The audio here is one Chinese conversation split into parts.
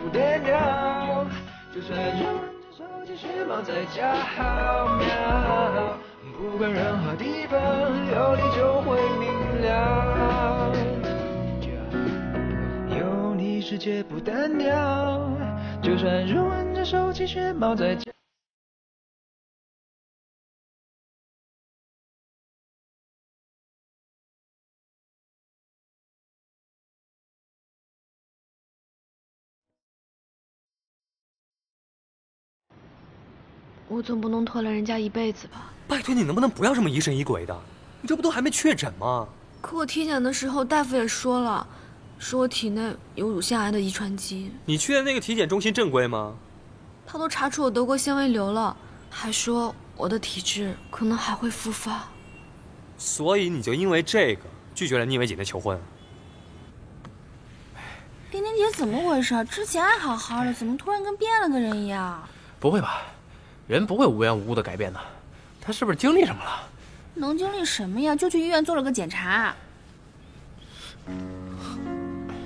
不得了。就算是这手继续忙在家好秒，不管任何地方有你就会明了。有你世界不单调，就算是玩着手继续忙在家。我总不能拖了人家一辈子吧？拜托你能不能不要这么疑神疑鬼的？你这不都还没确诊吗？可我体检的时候，大夫也说了，说我体内有乳腺癌的遗传基因。你去的那个体检中心正规吗？他都查出我得过纤维瘤了，还说我的体质可能还会复发。所以你就因为这个拒绝了聂伟姐的求婚？丁丁姐怎么回事？之前还好好的，怎么突然跟变了个人一样？不会吧，人不会无缘无故的改变的。他是不是经历什么了？能经历什么呀？就去医院做了个检查。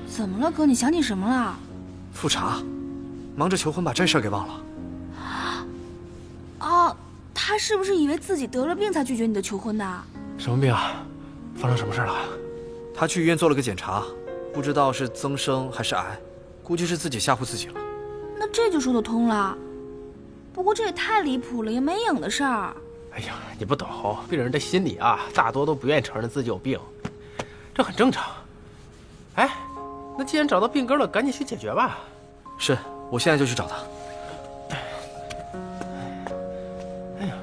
怎么了，哥？你想起什么了？复查，忙着求婚把这事儿给忘了。哦，他是不是以为自己得了病才拒绝你的求婚的？什么病啊？发生什么事了？他去医院做了个检查，不知道是增生还是癌，估计是自己吓唬自己了。那这就说得通了。不过这也太离谱了，也没影的事儿。哎呀，你不懂，病人的心理啊，大多都不愿意承认自己有病，这很正常。哎，那既然找到病根了，赶紧去解决吧。是，我现在就去找他。哎呀，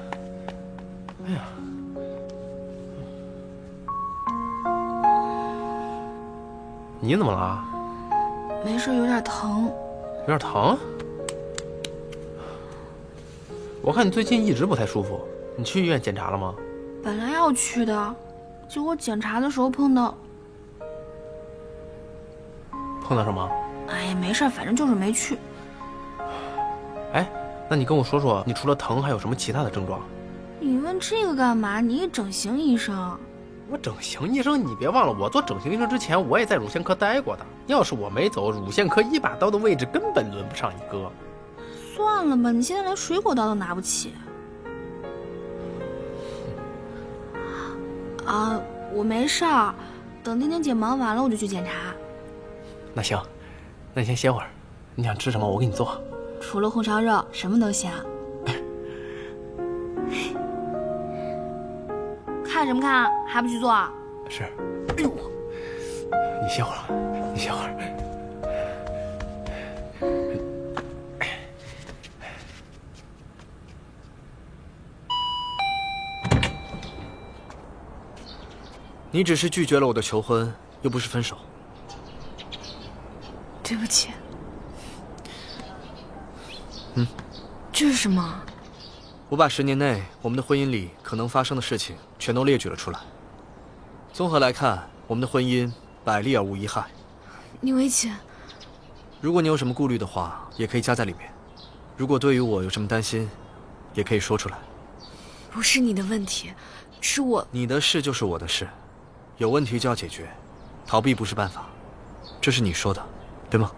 哎呀，你怎么了？没事，有点疼。有点疼？我看你最近一直不太舒服，你去医院检查了吗？本来要去的，结果检查的时候碰到什么？哎呀，没事，反正就是没去。哎，那你跟我说说，你除了疼还有什么其他的症状？你问这个干嘛？你一整形医生。我整形医生，你别忘了，我做整形医生之前，我也在乳腺科待过的。要是我没走，乳腺科一把刀的位置根本轮不上你哥。算了吧，你现在连水果刀都拿不起。啊，我没事儿，等丁丁姐忙完了我就去检查。那行，那你先歇会儿。你想吃什么，我给你做。除了红烧肉，什么都行。看什么看？还不去做？是。哎呦，你歇会儿，你歇会儿。你只是拒绝了我的求婚，又不是分手。对不起。这是什么？我把10年内我们的婚姻里可能发生的事情全都列举了出来。综合来看，我们的婚姻百利而无一害。宁伟姐，如果你有什么顾虑的话，也可以加在里面。如果对于我有什么担心，也可以说出来。不是你的问题，是我。你的事就是我的事，有问题就要解决，逃避不是办法。这是你说的，对吗？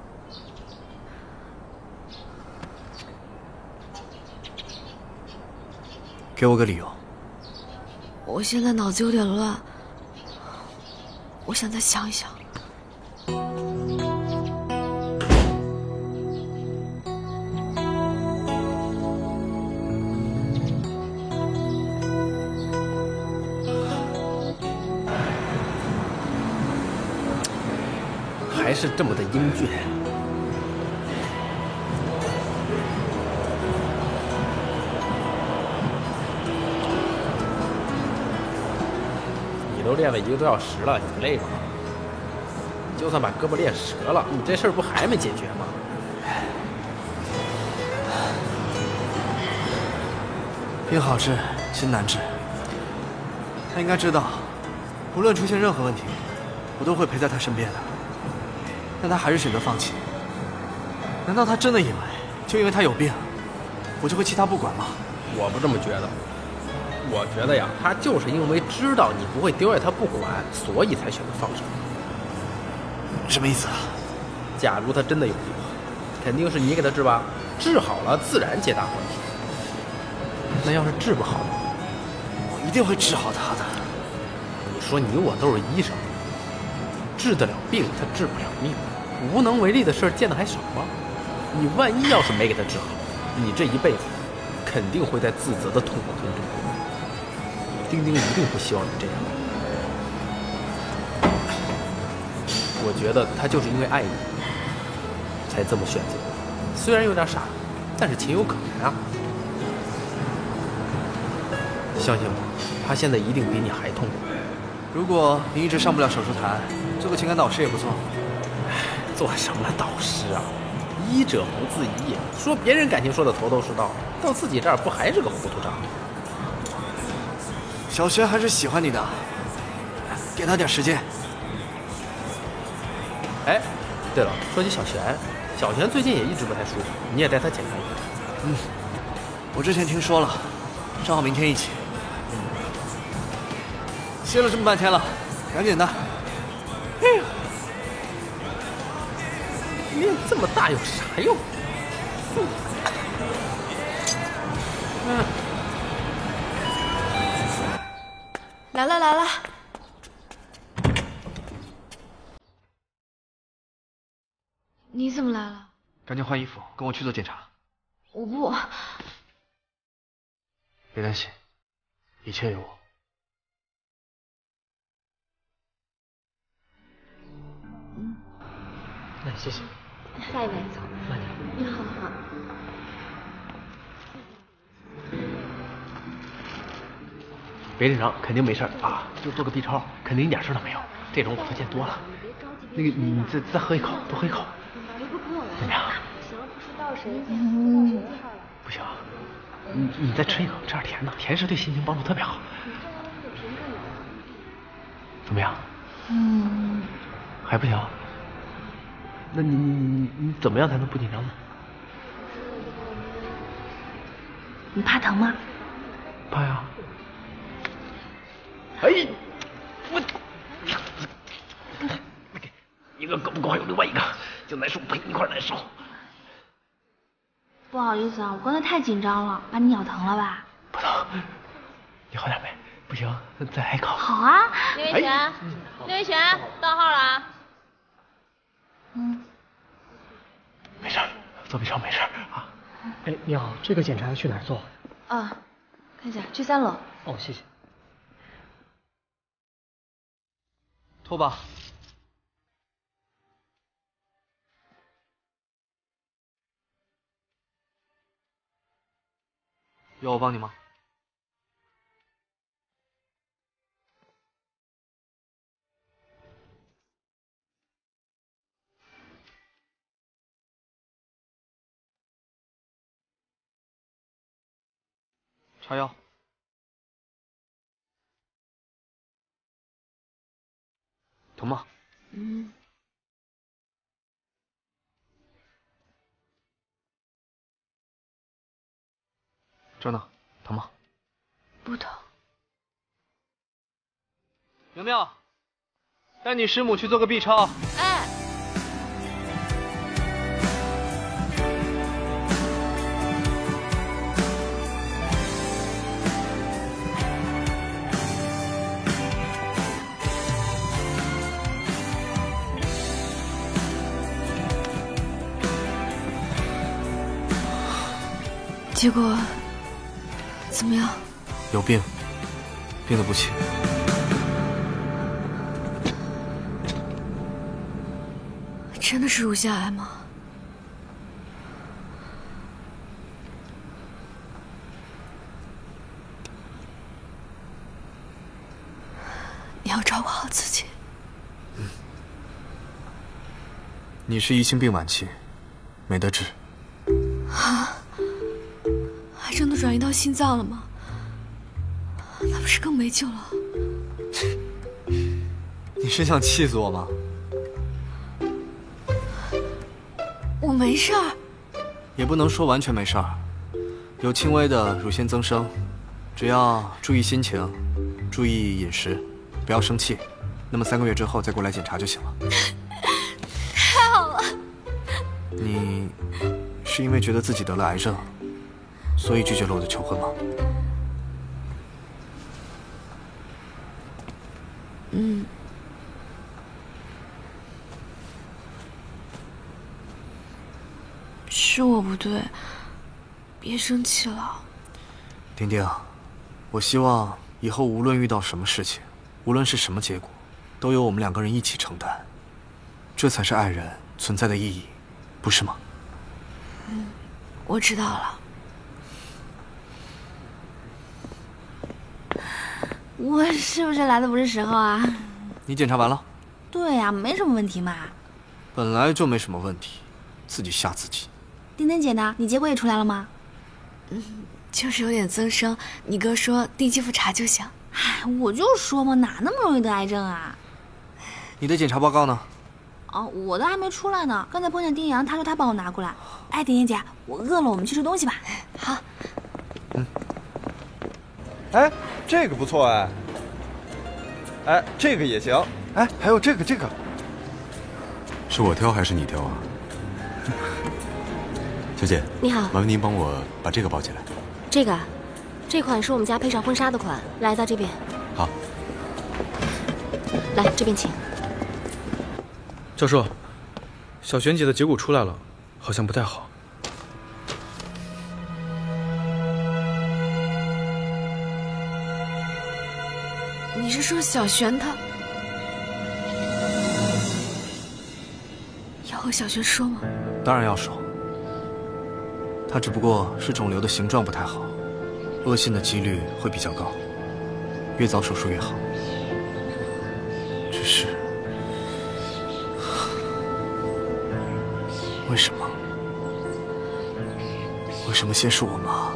给我个理由。我现在脑子有点乱，我想再想一想。还是这么的英俊。你都练了1个多小时了，你不累吗？你就算把胳膊练折了，你这事儿不还没解决吗？病好治，心难治。他应该知道，无论出现任何问题，我都会陪在他身边的。但他还是选择放弃。难道他真的以为，就因为他有病，我就会弃他不管吗？我不这么觉得。我觉得呀，他就是因为知道你不会丢下他不管，所以才选择放手。什么意思啊？假如他真的有病，肯定是你给他治吧，治好了自然皆大欢喜。那要是治不好，我一定会治好他的。你说你我都是医生，治得了病，他治不了命，无能为力的事儿见得还少吗？你万一要是没给他治好，你这一辈子肯定会在自责的痛苦中度过。丁丁一定不希望你这样。我觉得他就是因为爱你，才这么选择。虽然有点傻，但是情有可原啊。相信我，他现在一定比你还痛苦。如果你一直上不了手术台，做个情感导师也不错。做什么导师啊？医者不自医，说别人感情说的头头是道，到自己这儿不还是个糊涂账？小璇还是喜欢你的，给他点时间。哎，对了，说起小璇，小璇最近也一直不太舒服，你也带她检查一下。我之前听说了，正好明天一起。歇了这么半天了，赶紧的。哎呀，练这么大有啥用？来了来了。你怎么来了？赶紧换衣服，跟我去做检查。我不。别担心，一切有我。那谢谢。下一位，走，慢点。你好好。别紧张，肯定没事啊，就做个 B 超，肯定一点事都没有。这种我都见多了。那个，你再喝一口，多喝一口。怎么样？行了，不知道谁，不行，你再吃一口，吃点甜的，甜食对心情帮助特别好。怎么样？还不行？那你怎么样才能不紧张呢？你怕疼吗？怕呀。哎，我一个够不够还有另外一个，就难受陪你一块难受。不好意思啊，我刚才太紧张了，把你咬疼了吧？不疼，你好点没？不行，再来一口。好啊。刘伟璇，刘伟璇，到号了啊。没事，做 B 超没事啊。哎，你好，这个检查要去哪儿做？啊，看一下，去3楼。哦，谢谢。脱吧。要我帮你吗？插腰。疼吗？这呢？疼吗？不疼。苗苗，带你师母去做个 B 超。哎，结果怎么样？有病，病得不轻。真的是乳腺癌吗？你要照顾好自己。你是疑心病晚期，没得治。啊？癌症都转移到心脏了吗？那不是更没救了？你是想气死我吗？我没事儿。也不能说完全没事儿，有轻微的乳腺增生，只要注意心情，注意饮食，不要生气，那么3个月之后再过来检查就行了。太好了，你是因为觉得自己得了癌症，所以拒绝了我的求婚吗？嗯。是我不对，别生气了。丁丁，我希望以后无论遇到什么事情，无论是什么结果，都由我们2个人一起承担，这才是爱人存在的意义，不是吗？嗯，我知道了。我是不是来的不是时候啊？你检查完了？对呀，没什么问题嘛。本来就没什么问题，自己吓自己。丁丁姐呢？你结果也出来了吗？就是有点增生，你哥说定期复查就行。哎，我就说嘛，哪那么容易得癌症啊？你的检查报告呢？哦，我的还没出来呢。刚才碰见丁阳，他说他帮我拿过来。哎，丁丁姐，我饿了，我们去吃东西吧。好。哎，这个不错哎。哎，这个也行。哎，还有这个。是我挑还是你挑啊？小姐，你好，麻烦您帮我把这个包起来。这款是我们家配上婚纱的款，来到这边。好，来这边请。教授，小璇姐的结果出来了，好像不太好。你是说小璇她？要和小璇说吗？当然要说。他只不过是肿瘤的形状不太好，恶性的几率会比较高，越早手术越好。只是，为什么？为什么先是我妈，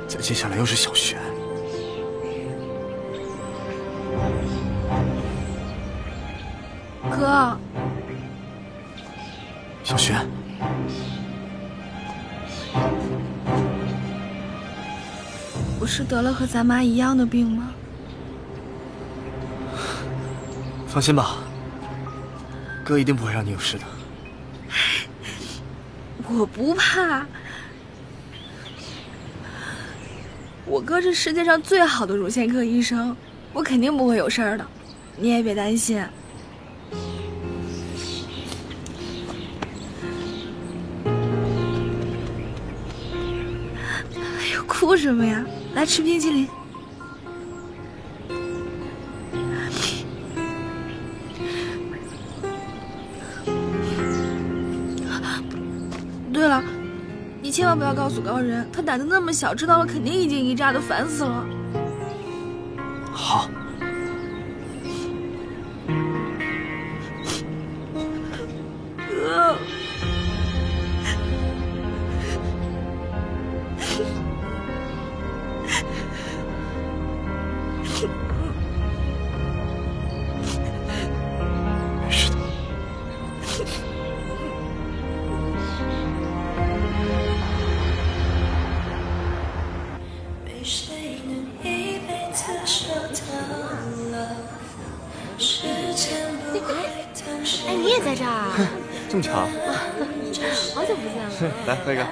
再接下来又是小璇？哥，小璇。我是得了和咱妈一样的病吗？放心吧，哥一定不会让你有事的。我不怕，我哥是世界上最好的乳腺科医生，我肯定不会有事儿的，你也别担心。哎呦，哭什么呀？来吃冰淇淋。对了，你千万不要告诉高人，他胆子那么小，知道了肯定一惊一乍的，烦死了。好。没事的。哎，你也在这儿啊？这么巧。好久不见了。来，喝一个。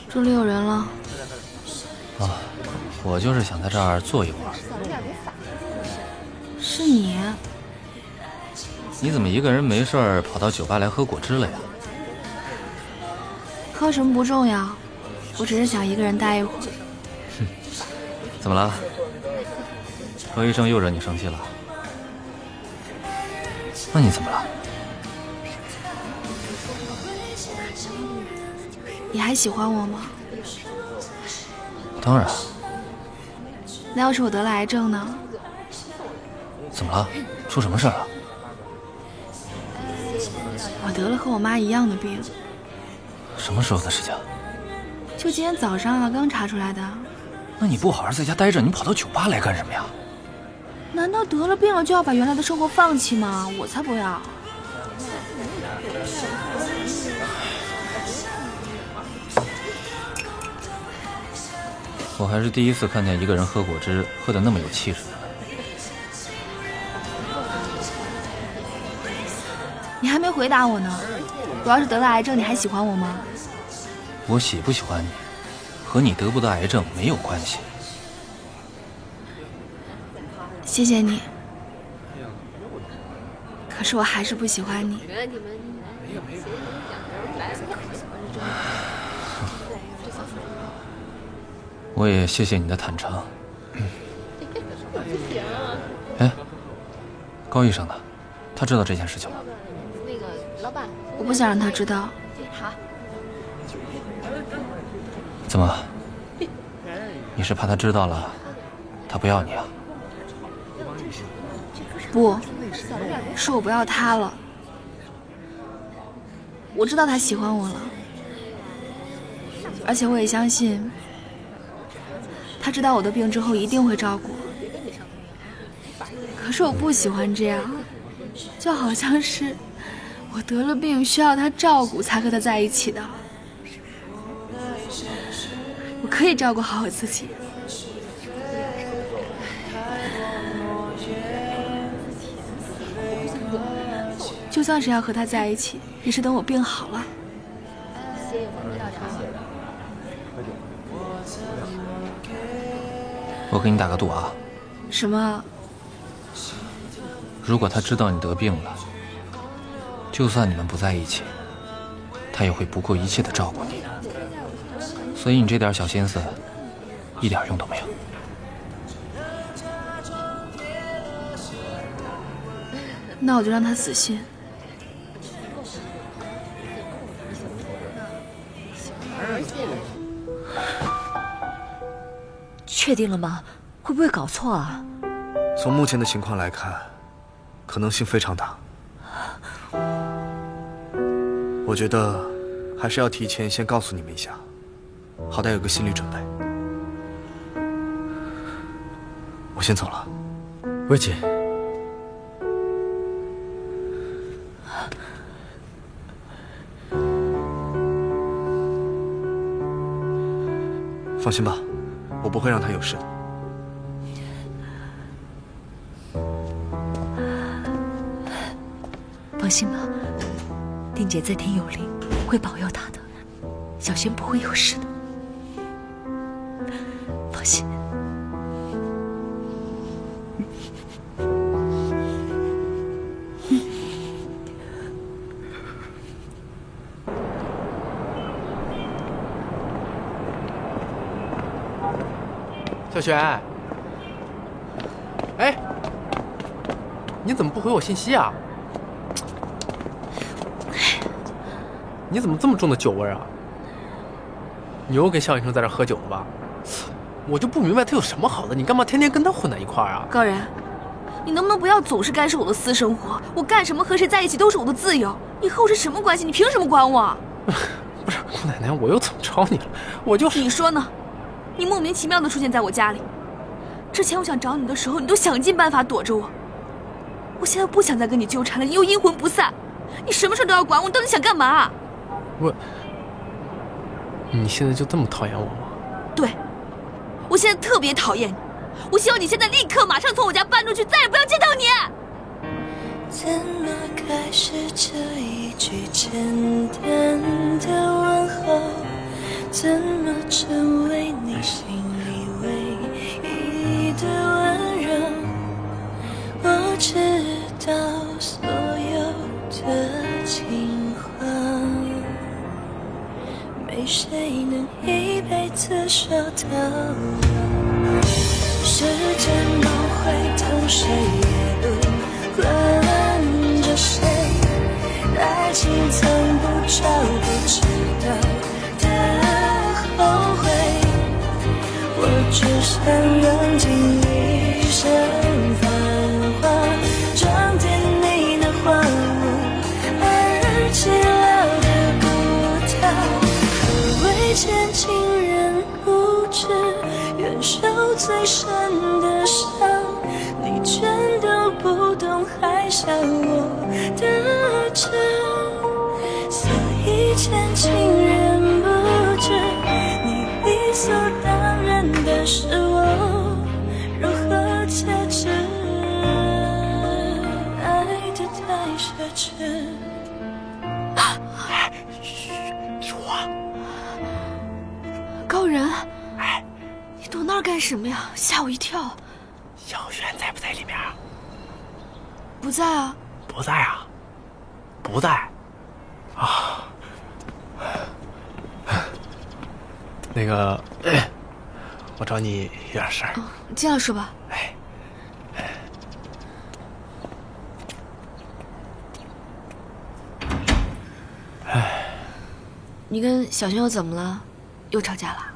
这里有人了。啊，我就是想在这儿坐一会儿。是你？你怎么一个人没事儿跑到酒吧来喝果汁了呀？喝什么不重要，我只是想一个人待一会儿。哼，怎么了？何医生又惹你生气了？那你怎么了？你还喜欢我吗？当然。那要是我得了癌症呢？怎么了？出什么事了？我得了和我妈一样的病。什么时候的事情？就今天早上啊，刚查出来的。那你不好好在家待着，你跑到酒吧来干什么呀？难道得了病了就要把原来的生活放弃吗？我才不要。我还是第一次看见一个人喝果汁喝得那么有气势的。你还没回答我呢。我要是得了癌症，你还喜欢我吗？我喜不喜欢你，和你得不得癌症没有关系。谢谢你。可是我还是不喜欢你。我也谢谢你的坦诚。哎，高医生呢？他知道这件事情吗？那个老板，我不想让他知道。好。怎么？你是怕他知道了，他不要你啊？不，是我不要他了。我知道他喜欢我了，而且我也相信，他知道我的病之后一定会照顾我。可是我不喜欢这样，就好像是我得了病需要他照顾才和他在一起的。我可以照顾好我自己。就算是要和他在一起，也是等我病好了。我给你打个赌啊。什么？如果他知道你得病了，就算你们不在一起，他也会不顾一切的照顾你。所以你这点小心思，一点用都没有。那我就让他死心。确定了吗？会不会搞错啊？从目前的情况来看，可能性非常大。我觉得还是要提前先告诉你们一下，好歹有个心理准备。我先走了。魏姐，放心吧，我不会让他有事的。放心吧，丁姐在天有灵，会保佑她的，小轩不会有事的。放心。小璇，哎，你怎么不回我信息啊？你怎么这么重的酒味啊？你又跟肖医生在这喝酒了吧？我就不明白他有什么好的，你干嘛天天跟他混在一块儿啊？高然，你能不能不要总是干涉我的私生活？我干什么和谁在一起都是我的自由，你和我是什么关系？你凭什么管我？不是姑奶奶，我又怎么着你了？我就是……你说呢？你莫名其妙的出现在我家里，之前我想找你的时候，你都想尽办法躲着我。我现在不想再跟你纠缠了，你又阴魂不散，你什么事都要管我，你到底想干嘛？你现在就这么讨厌我吗？对，我现在特别讨厌你，我希望你现在立刻马上从我家搬出去，再也不要见到你。怎么开始这一句简单的问候？怎么成为你心里唯一的温柔？我知道所有的情话，没谁能一辈子收到。时间不会等谁，也不管着谁，爱情从不找不知道的只想燃尽一生繁华，装点你那荒芜而寂寥的孤岛。何谓见情人不知，愿受最深的伤，你全都不懂，还想我得知。所以见情人不知，你理所当然的是我如何节制，爱得太奢侈。你说话。高人，你躲那儿干什么呀？吓我一跳。小轩在不在里面？不在啊。不在啊？不在。啊。那个，我找你有点事儿。这样说吧。你跟小轩又怎么了？又吵架了？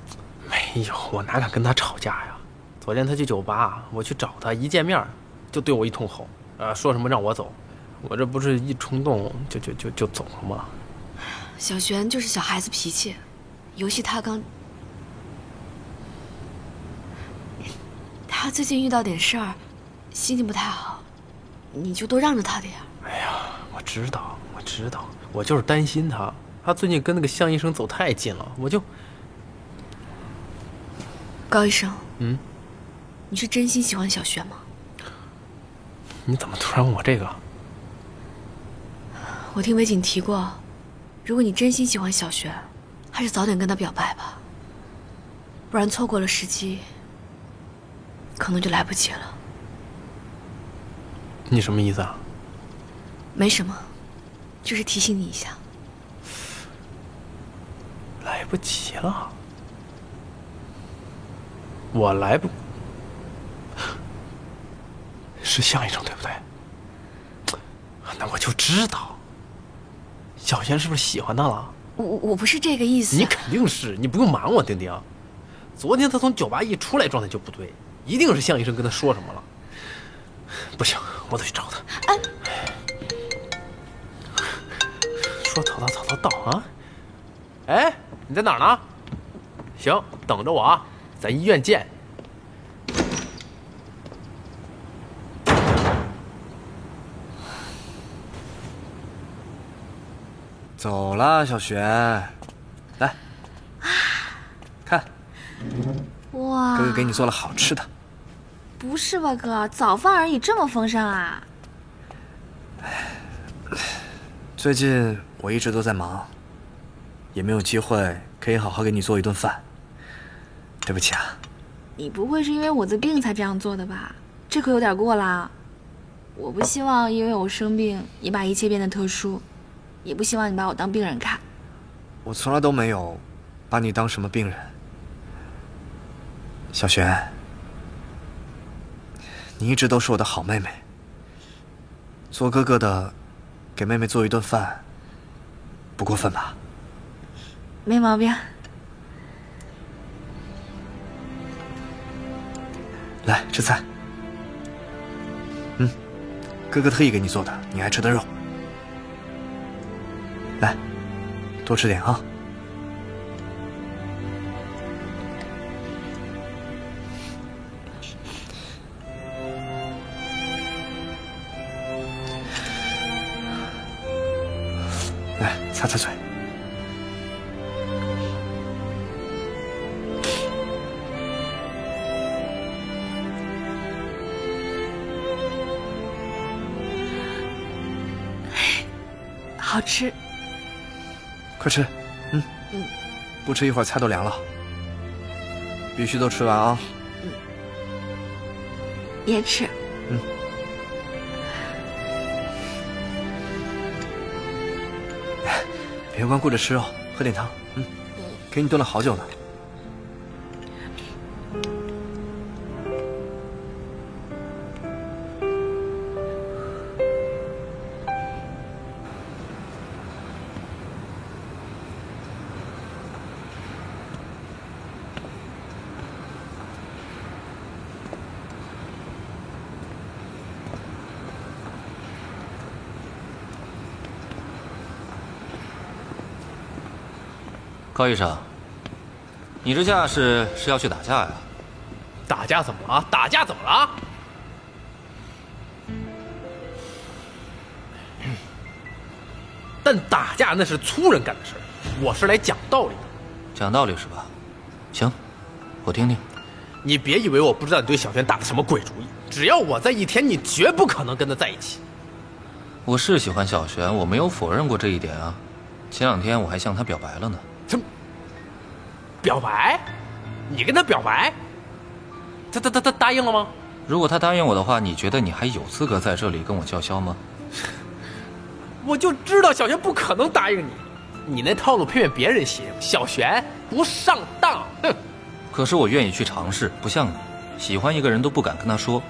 没有，我哪敢跟他吵架呀？昨天他去酒吧，我去找他，一见面就对我一通吼，说什么让我走，我这不是一冲动就走了吗？小璇就是小孩子脾气，尤其他最近遇到点事儿，心情不太好，你就多让着他点。哎呀，我知道，我就是担心他，他最近跟那个向医生走太近了，我就。高医生，你是真心喜欢小璇吗？你怎么突然问我这个？我听韦景提过，如果你真心喜欢小璇，还是早点跟他表白吧，不然错过了时机，可能就来不及了。你什么意思啊？没什么，就是提醒你一下。来不及了。我来不，是向医生对不对？那我就知道，小贤是不是喜欢他了？我不是这个意思。你肯定是，你不用瞒我，丁丁。昨天他从酒吧一出来，状态就不对，一定是向医生跟他说什么了。不行，我得去找他。说走到啊！哎，你在哪儿呢？行，等着我啊。咱医院见。走啦，小璇，来，看，哇，哥哥给你做了好吃的。不是吧，哥，早饭而已，这么丰盛啊？最近我一直都在忙，也没有机会可以好好给你做一顿饭。对不起啊，你不会是因为我的病才这样做的吧？这可有点过啦。我不希望因为我生病，你把一切变得特殊，也不希望你把我当病人看。我从来都没有把你当什么病人。小璇，你一直都是我的好妹妹。做哥哥的，给妹妹做一顿饭，不过分吧？没毛病。来吃菜，哥哥特意给你做的，你爱吃的肉。来，多吃点啊。来，擦擦嘴。好吃，快吃，不吃一会儿菜都凉了，必须都吃完啊。也吃。别光顾着吃肉，喝点汤。给你炖了好久呢。高医生，你这架势是要去打架呀？打架怎么了？打架怎么了？但打架那是粗人干的事儿，我是来讲道理的。讲道理是吧？行，我听听。你别以为我不知道你对小璇打的什么鬼主意，只要我在一天，你绝不可能跟他在一起。我是喜欢小璇，我没有否认过这一点啊。前2天我还向她表白了呢。什么？表白？你跟他表白？他答应了吗？如果他答应我的话，你觉得你还有资格在这里跟我叫嚣吗？我就知道小璇不可能答应你，你那套路骗骗别人行，小璇不上当。哼！可是我愿意去尝试，不像你，喜欢一个人都不敢跟他说，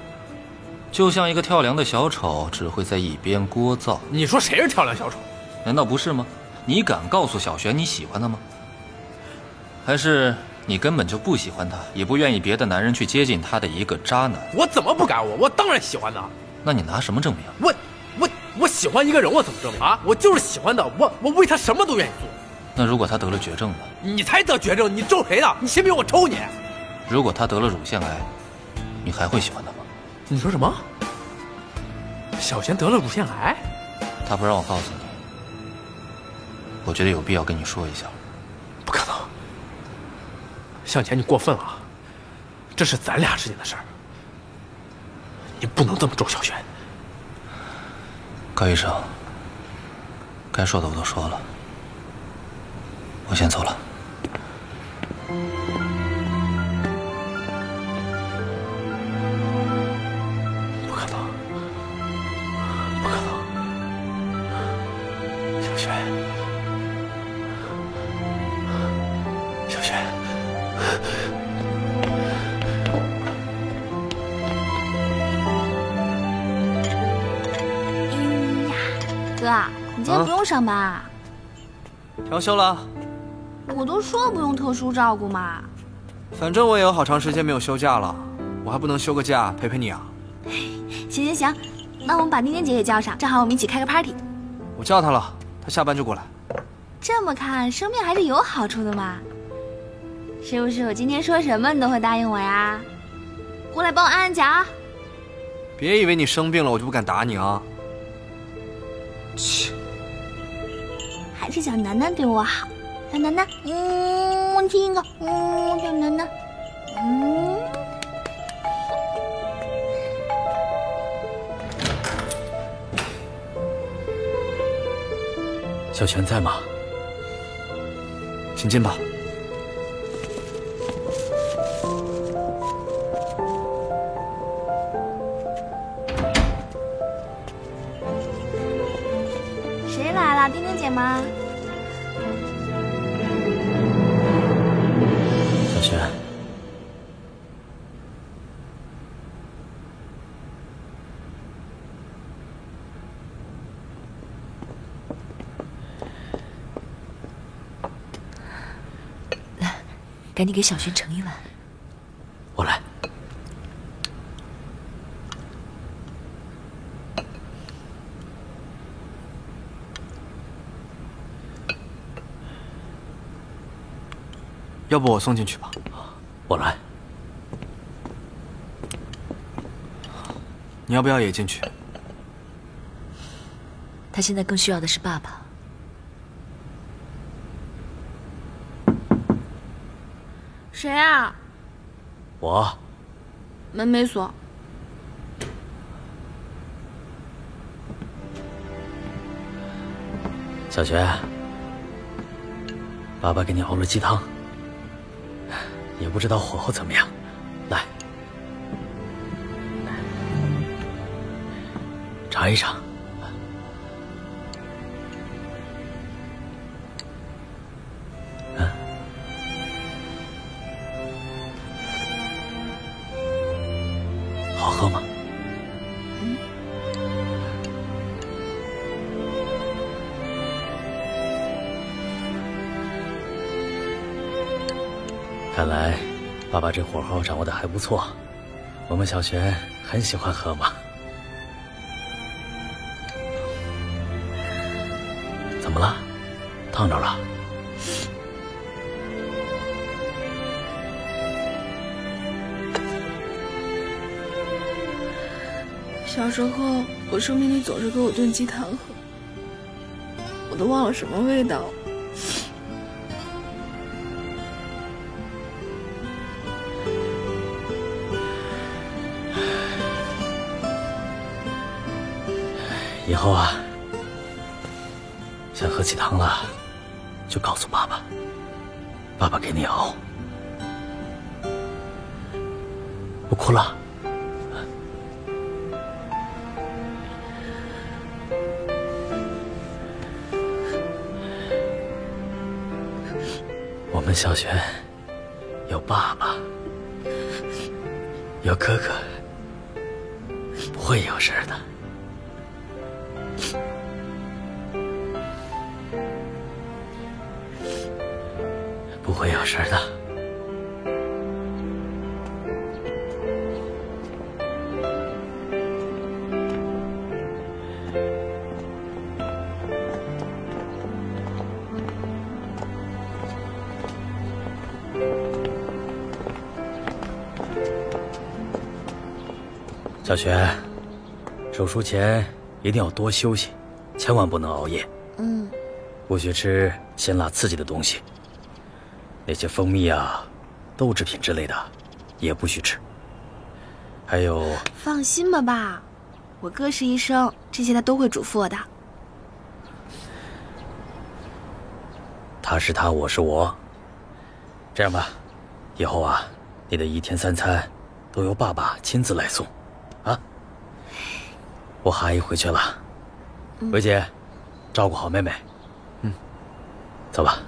就像一个跳梁的小丑，只会在一边聒噪。你说谁是跳梁小丑？难道不是吗？你敢告诉小璇你喜欢他吗？还是你根本就不喜欢他，也不愿意别的男人去接近他的一个渣男？我怎么不敢？我当然喜欢他。那你拿什么证明？我喜欢一个人，我怎么证明啊？我就是喜欢他，我为他什么都愿意做。那如果他得了绝症呢？你才得绝症，你咒谁呢？你信不信我抽你？如果他得了乳腺癌，你还会喜欢他吗？你说什么？小璇得了乳腺癌？他不让我告诉你，我觉得有必要跟你说一下。不可能，向前你过分了，这是咱俩之间的事儿，你不能这么咒小璇。高医生，该说的我都说了，我先走了。不可能，不可能，小璇，小璇。哥，你今天不用上班啊？调休了。我都说不用特殊照顾嘛。反正我也有好长时间没有休假了，我还不能休个假陪陪你啊？行，那我们把丁丁姐也叫上，正好我们一起开个 party。我叫她了，她下班就过来。这么看，生病还是有好处的嘛。是不是我今天说什么你都会答应我呀？过来帮我按按脚。别以为你生病了我就不敢打你啊！切，还是小楠楠对我好。小楠楠，亲一个，小楠楠，小璇在吗？请进吧。谁来了？丁丁姐吗？小璇，赶紧给小璇盛一碗。我来。要不我送进去吧。我来。你要不要也进去？他现在更需要的是爸爸。谁啊？我。门没锁。小璇，爸爸给你熬了鸡汤，也不知道火候怎么样，来，尝一尝。好喝吗？看来爸爸这火候掌握的还不错，我们小璇很喜欢喝嘛。怎么了？烫着了？小时候，我生病，你总是给我炖鸡汤喝，我都忘了什么味道。以后啊，想喝鸡汤了，就告诉爸爸，爸爸给你熬。不哭了。我们小璇有爸爸，有哥哥，不会有事的。不会有事的。小璇，手术前一定要多休息，千万不能熬夜。不许吃辛辣刺激的东西。那些蜂蜜啊、豆制品之类的，也不许吃。还有，放心吧，爸，我哥是医生，这些他都会嘱咐我的。他是他，我是我。这样吧，以后啊，你的1天3餐都由爸爸亲自来送，啊。我阿姨回去了，维姐，照顾好妹妹。走吧。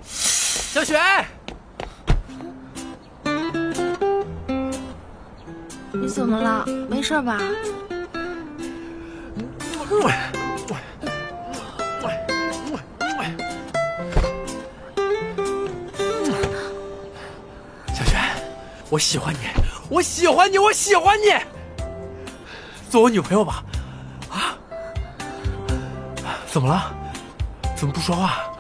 小雪，你怎么了？没事吧？小雪，我喜欢你，我喜欢你，我喜欢你，做我女朋友吧！啊？怎么了？怎么不说话？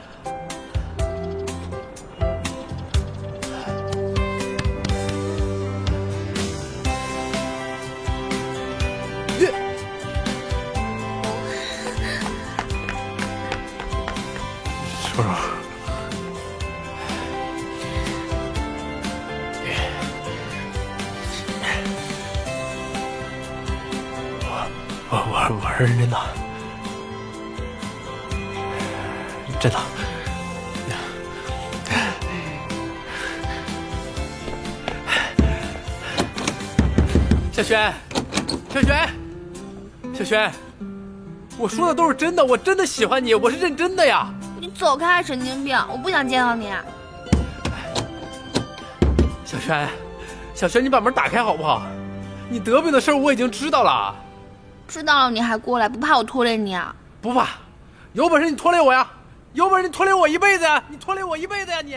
叔叔，我是认真的，真的。小璇，小璇，小璇，我说的都是真的，我真的喜欢你，我是认真的呀。你走开，神经病！我不想见到你。小璇，小璇，你把门打开好不好？你得病的事儿我已经知道了。知道了你还过来，不怕我拖累你啊？不怕，有本事你拖累我呀！有本事你拖累我一辈子呀！你拖累我一辈子呀你！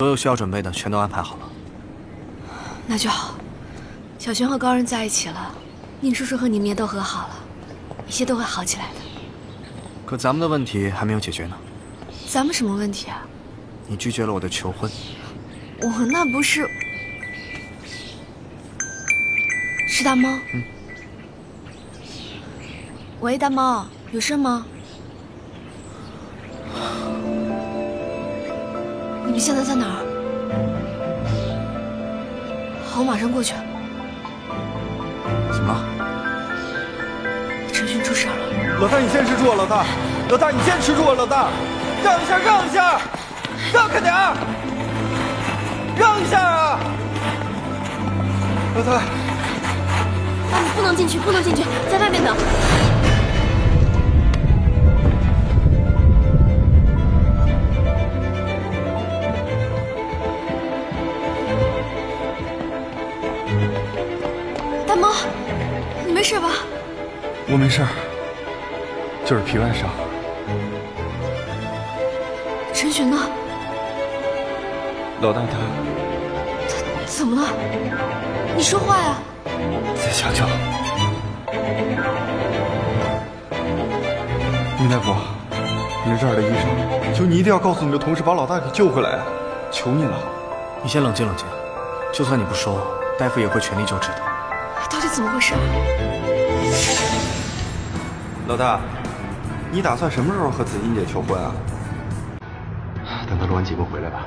所有需要准备的全都安排好了。那就好。小璇和高人在一起了，宁叔叔和你们也都和好了，一切都会好起来的。可咱们的问题还没有解决呢。咱们什么问题啊？你拒绝了我的求婚。我那不是……是大猫。嗯。喂，大猫，有事吗？你们现在在哪儿？好，我马上过去。怎么了？陈勋出事了。老大，你坚持住啊！老大，老大，你坚持住啊！老大，让一下，让一下，让开点儿，让一下啊！老大，啊，你不能进去，不能进去，在外面等。大猫，你没事吧？我没事儿，就是皮外伤。陈寻呢？老大他怎么了？你说话呀！在抢救。殷大夫，你是这儿的医生，求你一定要告诉你的同事把老大给救回来啊！求你了。你先冷静冷静，就算你不说，大夫也会全力救治的。到底怎么回事？老大，你打算什么时候和紫欣姐求婚啊？等她录完节目回来吧。